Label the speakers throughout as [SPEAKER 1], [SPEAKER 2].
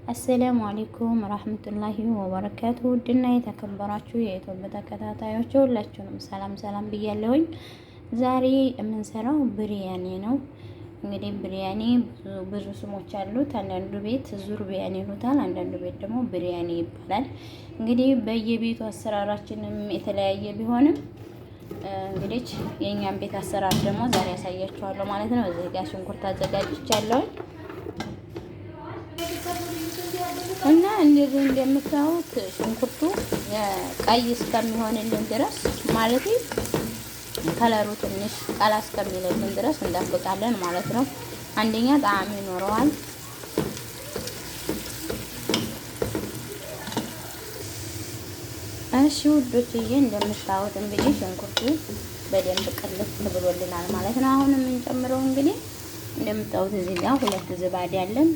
[SPEAKER 1] አሰላሙ አለይኩም ወራህመቱላሂ ወበረካቱ። ውድና የተከበራችሁ የዩቲዩብ ተከታታዮች ሁላችሁንም ሰላም ብያለሁኝ። ዛሬ የምንሰራው ብሪያኒ ነው። እንግዲህ ብሪያኒ ብዙ ስሞች አሉት። አንዳንዱ ቤት ዙር ብሪያኒ ይሉታል፣ አንዳንዱ ቤት ደግሞ ብሪያኒ ይባላል። እንግዲህ በየቤቱ አሰራራችንም የተለያየ ቢሆንም እንግዲህ የኛን ቤት አሰራር ደግሞ ዛሬ ያሳያችኋለሁ ማለት ነው። እዚህ ጋር ሽንኩርት አዘጋጅቻለሁ እና እንደዚህ እንደምታዩት ሽንኩርቱ ቀይ እስከሚሆንልን ድረስ ማለት ከለሩ ትንሽ ቀላ እስከሚልልን ድረስ እንጠብቃለን ማለት ነው። አንደኛ ጣዕም ይኖረዋል። እሺ ውዶችዬ እንደምታዩት እንግዲህ ሽንኩርቱ በደንብ ቅልት ብሎልናል ማለት ነው። አሁን የምንጨምረው እንግዲህ እንደምታዩት እዚህ ጋር ሁለት ዝባድ ያለን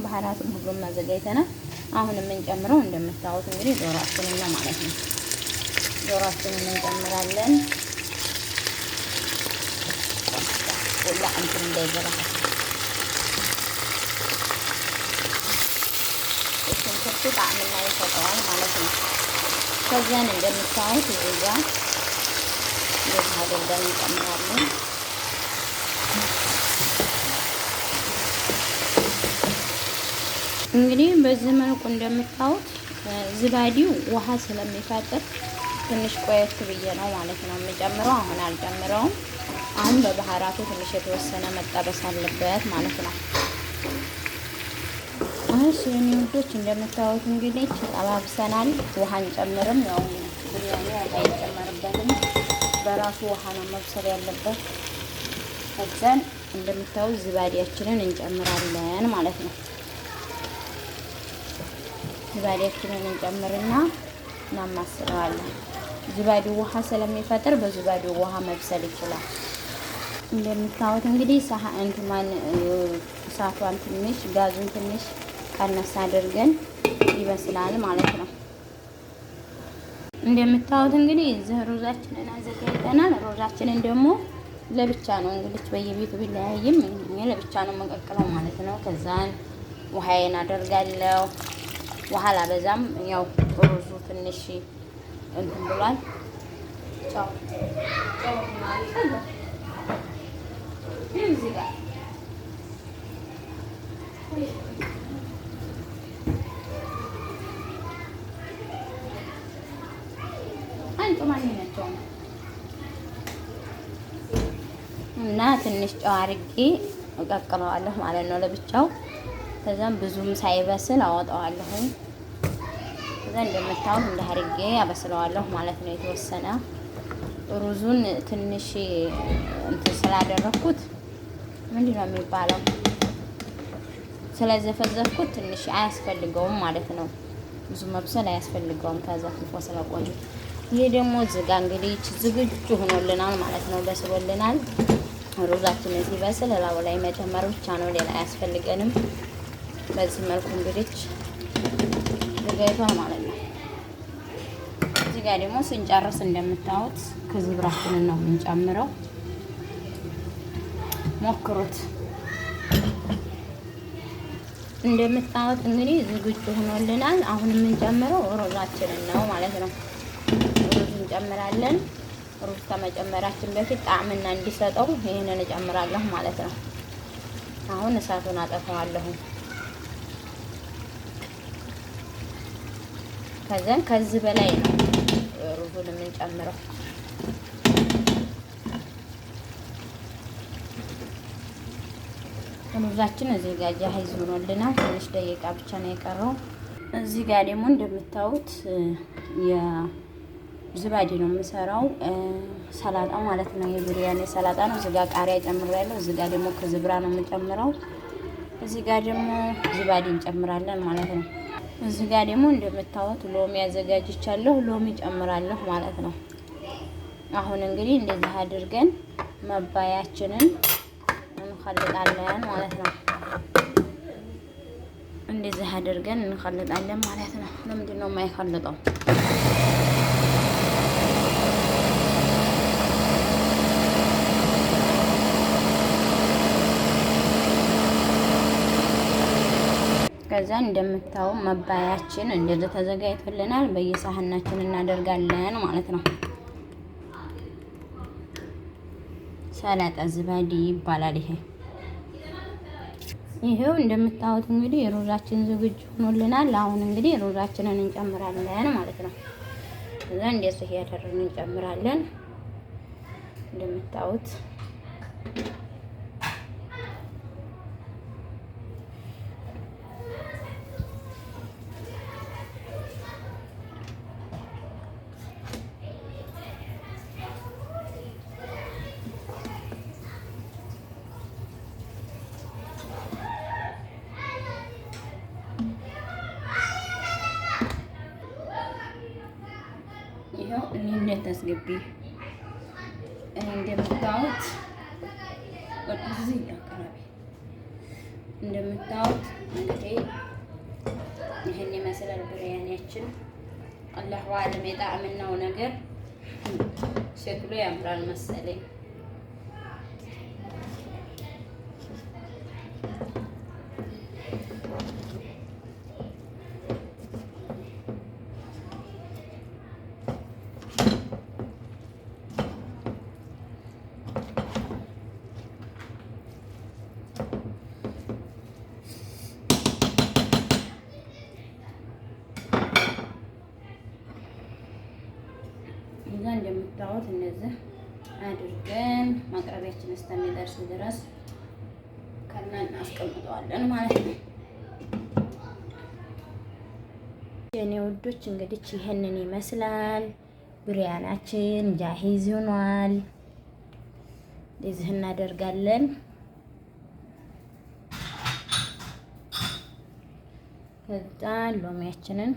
[SPEAKER 1] ባህራቱን ሁሉም አዘጋጅተናል። አሁን የምንጨምረው እንደምታዩት እንግዲህ ዶሮአችንን ነው ማለት ነው። ዶሮአችንን እንጨምራለን። ሁላ እንትን እንዳይገባ ሽንኩርቱ ጣዕምና ይሰጠዋል ማለት ነው። ከዛን እንደምታዩት እዚህ ጋር እንደዚህ አድርገን እንጨምራለን። እንግዲህ በዚህ መልኩ እንደምታዩት ዝባዲው ውሃ ስለሚፈጥር ትንሽ ቆየት ብዬ ነው ማለት ነው የምጨምረው። አሁን አልጨምረውም። አሁን በባህራቱ ትንሽ የተወሰነ መጠበስ አለበት ማለት ነው። እሺ የኔ ውዶች እንደምታዩት እንግዲህ ጠባብሰናል። ውሃ እንጨምርም። ያው ብሪያኒ አይጨመርበትም፣ በራሱ ውሃ ነው መብሰል ያለበት። ከዛን እንደምታዩት ዝባዲያችንን እንጨምራለን ማለት ነው። ዝባዲያችንን እንጨምርና እናማስለዋለን። ዝባዲው ውሃ ስለሚፈጥር በዝባዲው ውሃ መብሰል ይችላል። እንደምታዩት እንግዲህ እሳቷን ትንሽ ጋዙን ትንሽ ቀነስ አድርገን ይበስላል ማለት ነው። እንደምታዩት እንግዲህ እዚህ ሮዛችንን አዘጋጅተናል። ሮዛችንን ደግሞ ለብቻ ነው እንግዲህ በየቤቱ ቢለያይም እኔ ለብቻ ነው መቀቅለው ማለት ነው። ከዛን ውሃዬን አደርጋለሁ። ውሃ አላበዛም። ያው ሩዙ ትንሽ እንትን ብሏል። ቻው እና ትንሽ ጨው አድርጌ እቀቅለዋለሁ ማለት ነው ለብቻው። ከዛም ብዙም ሳይበስል አወጣዋለሁ። ከዛ እንደምታዩት እንደ አድርጌ አበስለዋለሁ ማለት ነው። የተወሰነ ሩዙን ትንሽ እንትን ስላደረኩት ምንድነው የሚባለው ስለዘፈዘፍኩት ትንሽ አያስፈልገውም ማለት ነው። ብዙ መብሰል አያስፈልገውም ተዘፍዝፎ ስለቆየ። ይሄ ደግሞ ዝጋ እንግዲህ ዝግጁ ሆኖልናል ማለት ነው። በስሎልናል። ሩዛችንን ሲበስል እላው ላይ መጨመር ብቻ ነው፣ ሌላ አያስፈልገንም። በዚህ መልኩ እንግዲህ ዝጋይቷል ማለት ነው። እዚህ ጋር ደግሞ ስንጨርስ እንደምታዩት ከዝብራችንን ነው የምንጨምረው። ሞክሩት። እንደምታዩት እንግዲህ ዝግጁ ሆኖልናል። አሁን የምንጨምረው ሩዛችንን ነው ማለት ነው። ሩዝ እንጨምራለን። ሩዝ ከመጨመራችን በፊት ጣዕምና እንዲሰጠው ይሄንን እጨምራለሁ ማለት ነው። አሁን እሳቱን አጠፋዋለሁ። ከዛን ከዚህ በላይ ነው ሩዙን የምንጨምረው። ሩዛችን እዚህ ጋር ጃሂዝ ሆኖልናል። ትንሽ ደቂቃ ብቻ ነው የቀረው። እዚህ ጋር ደግሞ እንደምታዩት የዝባዲ ነው የምሰራው ሰላጣ ማለት ነው። የብሪያኒ ሰላጣ ነው። እዚህ ጋር ቃሪያ ጨምራለሁ። እዚህ ጋር ደግሞ ከዝብራ ነው የምጨምረው። እዚህ ጋር ደግሞ ዝባዲ እንጨምራለን ማለት ነው። እዚህ ጋር ደግሞ እንደምታዩት ሎሚ አዘጋጅቻለሁ። ሎሚ ጨምራለሁ ማለት ነው። አሁን እንግዲህ እንደዚህ አድርገን መባያችንን እንፈልጣለን ማለት ነው። እንደዚህ አድርገን እንፈልጣለን ማለት ነው። ለምንድን ነው የማይፈልጠው? ከዛ እንደምታው መባያችን እንደዚህ ተዘጋጅቶልናል። በየሳህናችን እናደርጋለን ማለት ነው። ሰላጣ ዝባዲ ይባላል ይሄ። ይሄው እንደምታዩት እንግዲህ ሩዛችን ዝግጁ ሆኖልናል። አሁን እንግዲህ ሩዛችንን እንጨምራለን ማለት ነው። ከዛ እንደዚህ ያደረግን እንጨምራለን እንደምታዩት ይሄው እንዴት ታስገቢ እንደምታዩት ወደዚህ አቀራቢ እንደምታዩት እንግዲህ ይሄን ይመስላል ብሪያኒያችን። አላሁ አለም የጣዕምናው ነገር ሸክሉ ያምራል መሰለኝ። እዛ እንደምታዩት እነዚህ አድርገን ማቅረቢያችን እስከሚደርስ ድረስ ከናን አስቀምጠዋለን ማለት ነው። የኔ ውዶች እንግዲህ ይሄንን ይመስላል ብሪያናችን ጃሂዝ ሆኗል። ለዚህ እናደርጋለን። ከዛ ሎሚያችንን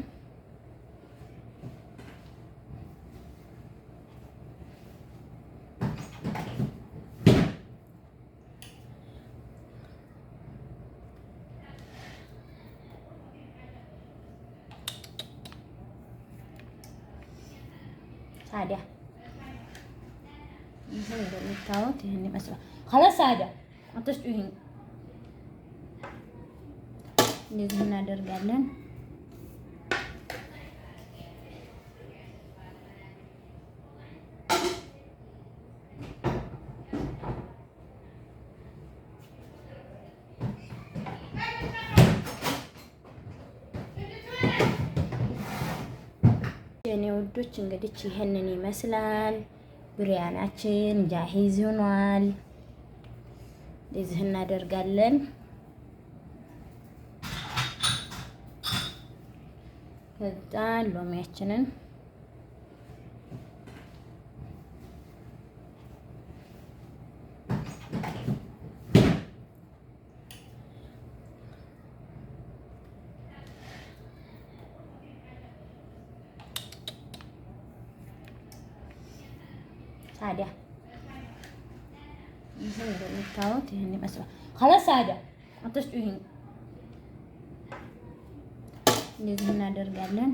[SPEAKER 1] ታዲያ ይሄ እንደምታዩት ይሄን ይመስላል። خلاص ታዲያ አትስጡኝ። እንደዚህ እናደርጋለን። የኔ ውዶች እንግዲህ ይሄንን ይመስላል ብሪያናችን ጃሂዝ ሆኗል። ለዚህ እናደርጋለን። ከዛ ሎሚያችንን ታዲያ ይሄ እንደምታዩት ይሄን ይመስላል። خلاص ታዲያ አትስጡኝ። እንደዚህ እናደርጋለን።